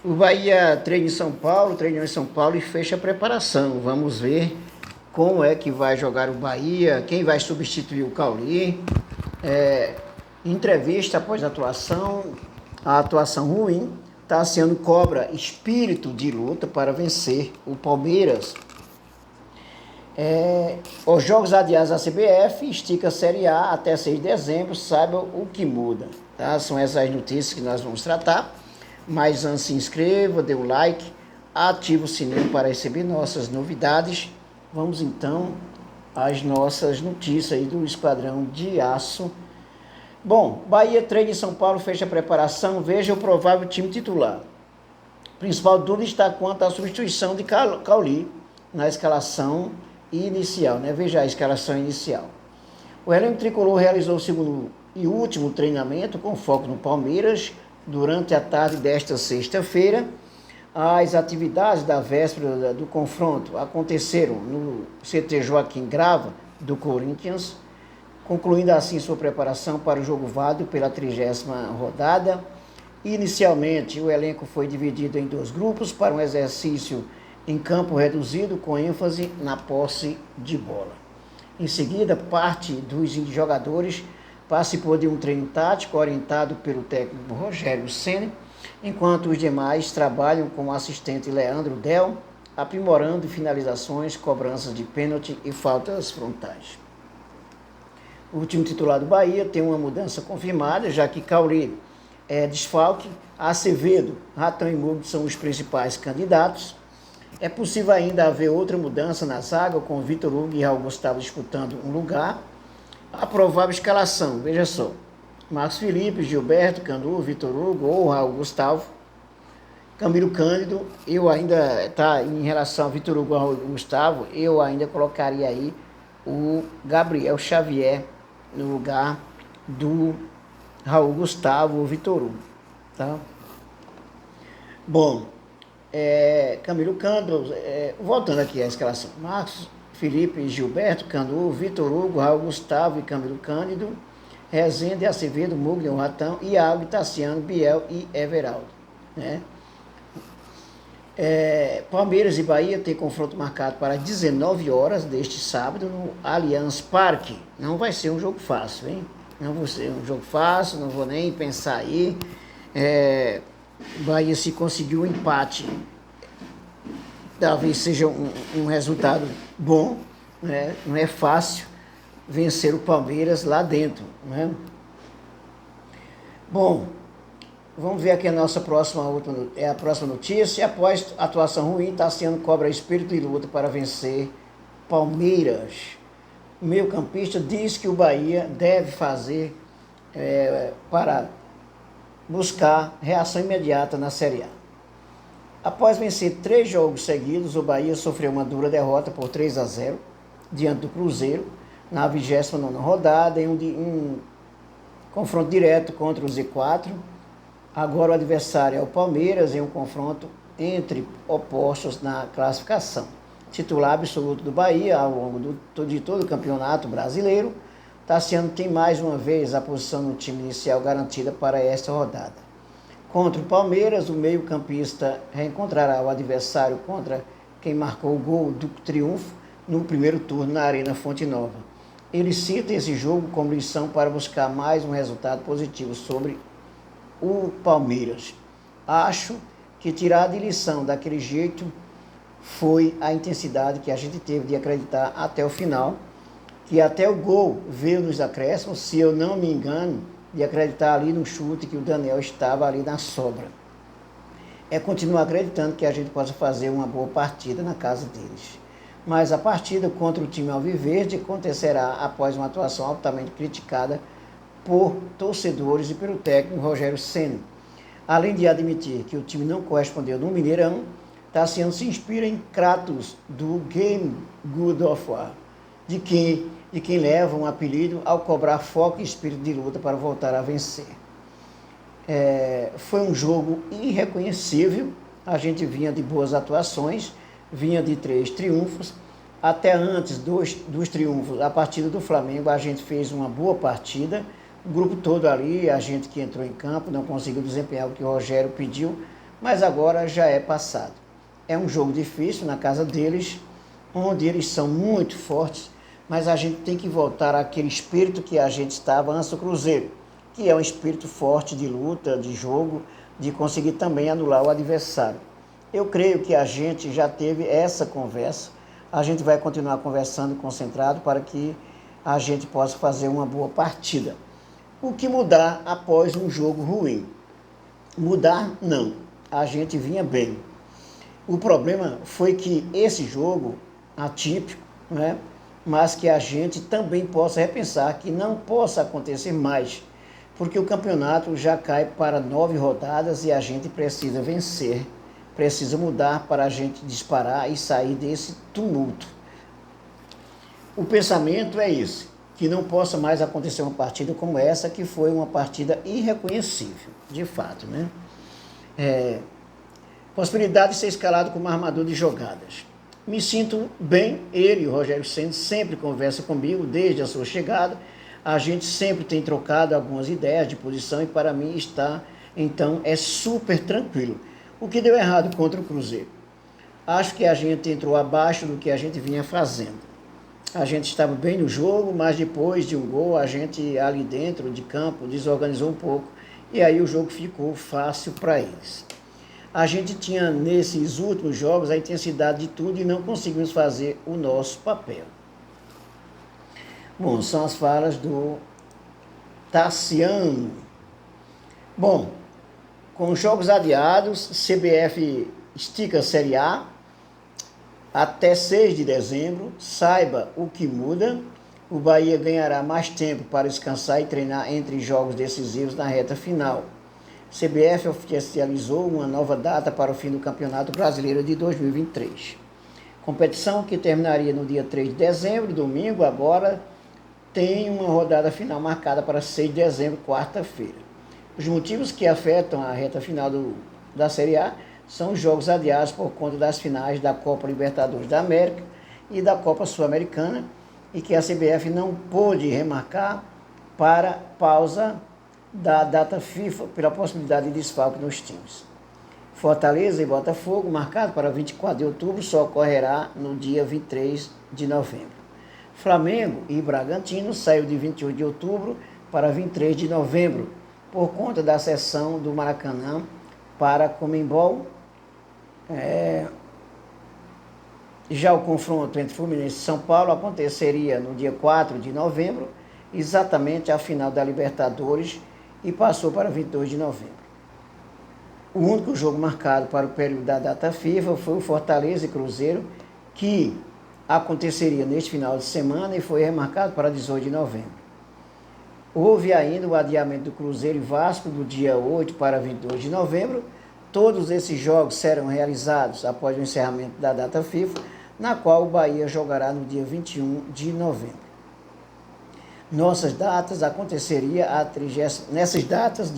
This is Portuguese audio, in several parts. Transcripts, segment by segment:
O Bahia treina em São Paulo, treinou em São Paulo e fecha a preparação. Vamos ver como é que vai jogar o Bahia, quem vai substituir o Cauli. Entrevista após a atuação ruim, Tassiano cobra espírito de luta para vencer o Palmeiras. Os jogos adiados da CBF, estica a Série A até 6 de dezembro, saiba o que muda. Tá? São essas notícias que nós vamos tratar. Mas antes, se inscreva, dê o like, ative o sininho para receber nossas novidades. Vamos então às nossas notícias aí do Esquadrão de Aço. Bom, Bahia treina em São Paulo, fecha a preparação, veja o provável time titular. O principal dúvida está quanto à substituição de Cauli na escalação inicial, né? Veja a escalação inicial. O elenco tricolor realizou o segundo e último treinamento com foco no Palmeiras durante a tarde desta sexta-feira. As atividades da véspera do confronto aconteceram no CT Joaquim Grava do Corinthians, concluindo assim sua preparação para o jogo válido pela 30ª rodada. Inicialmente, o elenco foi dividido em 2 grupos para um exercício em campo reduzido, com ênfase na posse de bola. Em seguida, parte dos jogadores participou de um treino tático orientado pelo técnico Rogério Ceni, enquanto os demais trabalham com o assistente Leandro Del, aprimorando finalizações, cobranças de pênalti e faltas frontais. O time titular do Bahia tem uma mudança confirmada, já que Cauli é desfalque, Acevedo, Ratão e Mugni são os principais candidatos. É possível ainda haver outra mudança na zaga, com Vitor Hugo e Raul Gustavo disputando um lugar. A provável escalação, veja só: Marcos Felipe, Gilberto, Canu, Vitor Hugo ou Raul Gustavo. Camilo Cândido, eu ainda, em relação a Vitor Hugo e Raul Gustavo, eu ainda colocaria aí o Gabriel Xavier no lugar do Raul Gustavo ou Vitor Hugo, tá? Bom, Camilo Cândido, voltando aqui à escalação: Marcos Felipe, Gilberto, Canu, Vitor Hugo, Raul Gustavo e Camilo Cândido, Rezende, Acevedo, Mugni, Ratão, Iago, Tassiano, Biel e Everaldo, né? Palmeiras e Bahia tem confronto marcado para 19 horas deste sábado no Allianz Parque. Não vai ser um jogo fácil, hein? Não vai ser um jogo fácil, não vou nem pensar aí. Bahia, se conseguiu um empate, talvez seja um resultado bom, né? Não é fácil vencer o Palmeiras lá dentro, né? Bom, vamos ver aqui a nossa próxima notícia. Após atuação ruim, Tassiano cobra espírito de luta para vencer Palmeiras. O meio-campista diz que o Bahia deve fazer para buscar reação imediata na Série A. Após vencer 3 jogos seguidos, o Bahia sofreu uma dura derrota por 3-0 diante do Cruzeiro na 29ª rodada, em um confronto direto contra o Z4. Agora o adversário é o Palmeiras, em um confronto entre opostos na classificação. Titular absoluto do Bahia ao longo de todo o campeonato brasileiro, Tassiano tem mais uma vez a posição no time inicial garantida para esta rodada. Contra o Palmeiras, o meio-campista reencontrará o adversário contra quem marcou o gol do triunfo no primeiro turno na Arena Fonte Nova. Ele cita esse jogo como lição para buscar mais um resultado positivo sobre o Palmeiras. Acho que tirar de lição daquele jeito foi a intensidade que a gente teve de acreditar até o final, que até o gol veio nos acréscimos, se eu não me engano, de acreditar ali no chute que o Daniel estava ali na sobra. Continuar acreditando que a gente possa fazer uma boa partida na casa deles. Mas a partida contra o time alviverde acontecerá após uma atuação altamente criticada por torcedores e pelo técnico Rogério Ceni. Além de admitir que o time não correspondeu no Mineirão, Tassiano se inspira em Kratos do Game God of War, de quem leva um apelido ao cobrar foco e espírito de luta para voltar a vencer. Foi um jogo irreconhecível, a gente vinha de boas atuações, vinha de 3 triunfos, até antes dos triunfos, a partida do Flamengo, a gente fez uma boa partida, o grupo todo ali, a gente que entrou em campo, não conseguiu desempenhar o que o Rogério pediu, mas agora já é passado. É um jogo difícil na casa deles, onde eles são muito fortes, mas a gente tem que voltar àquele espírito que a gente estava antes do Cruzeiro, que é um espírito forte de luta, de jogo, de conseguir também anular o adversário. Eu creio que a gente já teve essa conversa, a gente vai continuar conversando concentrado para que a gente possa fazer uma boa partida. O que mudar após um jogo ruim? Mudar, não. A gente vinha bem. O problema foi que esse jogo atípico, né, mas que a gente também possa repensar que não possa acontecer mais, porque o campeonato já cai para 9 rodadas e a gente precisa vencer, precisa mudar para a gente disparar e sair desse tumulto. O pensamento é esse, que não possa mais acontecer uma partida como essa, que foi uma partida irreconhecível, de fato, né? Possibilidade de ser escalado como armador de jogadas. Me sinto bem, ele, o Rogério Ceni, sempre conversa comigo desde a sua chegada. A gente sempre tem trocado algumas ideias de posição e para mim está, então, é super tranquilo. O que deu errado contra o Cruzeiro? Acho que a gente entrou abaixo do que a gente vinha fazendo. A gente estava bem no jogo, mas depois de um gol, a gente ali dentro de campo desorganizou um pouco e aí o jogo ficou fácil para eles. A gente tinha nesses últimos jogos a intensidade de tudo e não conseguimos fazer o nosso papel. Bom, são as falas do Tassiano. Bom, com os jogos adiados, CBF estica a Série A até 6 de dezembro. Saiba o que muda. O Bahia ganhará mais tempo para descansar e treinar entre jogos decisivos na reta final. CBF oficializou uma nova data para o fim do Campeonato Brasileiro de 2023. Competição que terminaria no dia 3 de dezembro, domingo, agora tem uma rodada final marcada para 6 de dezembro, quarta-feira. Os motivos que afetam a reta final da Série A são os jogos adiados por conta das finais da Copa Libertadores da América e da Copa Sul-Americana e que a CBF não pôde remarcar para pausa da data FIFA pela possibilidade de desfalque nos times. Fortaleza e Botafogo, marcado para 24 de outubro, só ocorrerá no dia 23 de novembro. Flamengo e Bragantino saiu de 28 de outubro para 23 de novembro, por conta da cessão do Maracanã para a Conmebol. Já o confronto entre Fluminense e São Paulo aconteceria no dia 4 de novembro, exatamente a final da Libertadores, e passou para 22 de novembro. O único jogo marcado para o período da data FIFA foi o Fortaleza e Cruzeiro, que aconteceria neste final de semana e foi remarcado para 18 de novembro. Houve ainda o adiamento do Cruzeiro e Vasco do dia 8 para 22 de novembro. Todos esses jogos serão realizados após o encerramento da data FIFA, na qual o Bahia jogará no dia 21 de novembro. Nossas datas aconteceria nessas datas,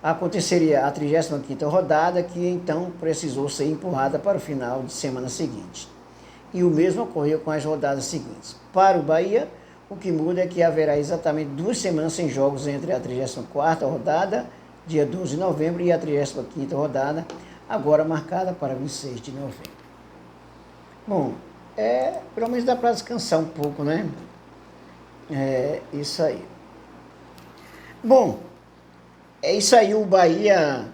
aconteceria a 35ª rodada, que então precisou ser empurrada para o final de semana seguinte. E o mesmo ocorreu com as rodadas seguintes. Para o Bahia, o que muda é que haverá exatamente 2 semanas sem jogos entre a 34ª rodada, dia 12 de novembro, e a 35ª rodada, agora marcada para 26 de novembro. Bom, pelo menos dá para descansar um pouco, né? É isso aí. Bom, é isso aí. O Bahia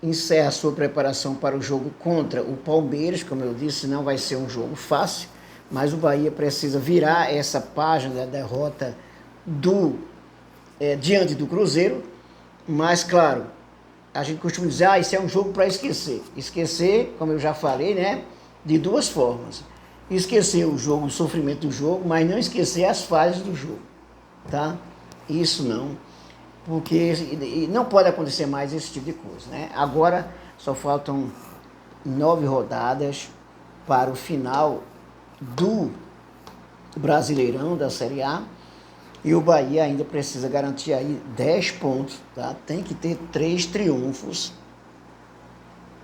encerra a sua preparação para o jogo contra o Palmeiras. Como eu disse, não vai ser um jogo fácil, mas o Bahia precisa virar essa página da derrota diante do Cruzeiro. Mas, claro, a gente costuma dizer, isso é um jogo para esquecer. Esquecer, como eu já falei, né, de duas formas. Esquecer o jogo, o sofrimento do jogo, mas não esquecer as falhas do jogo, tá? Isso não, porque não pode acontecer mais esse tipo de coisa, né? Agora só faltam 9 rodadas para o final do Brasileirão da Série A e o Bahia ainda precisa garantir aí 10 pontos, tá? Tem que ter 3 triunfos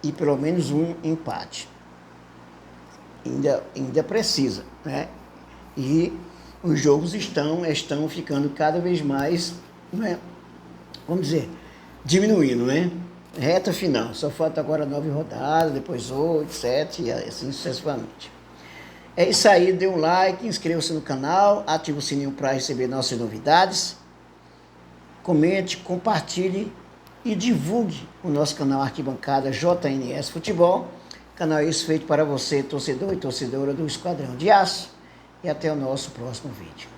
e pelo menos um empate. Ainda precisa, né? E os jogos estão ficando cada vez mais, né, vamos dizer, diminuindo, né? Reta final, só falta agora 9 rodadas, depois 8, 7 e assim sucessivamente. É isso aí, dê um like, inscreva-se no canal, ative o sininho para receber nossas novidades, comente, compartilhe e divulgue o nosso canal Arquibancada JNS Futebol, canal esse feito para você, torcedor e torcedora do Esquadrão de Aço, e até o nosso próximo vídeo.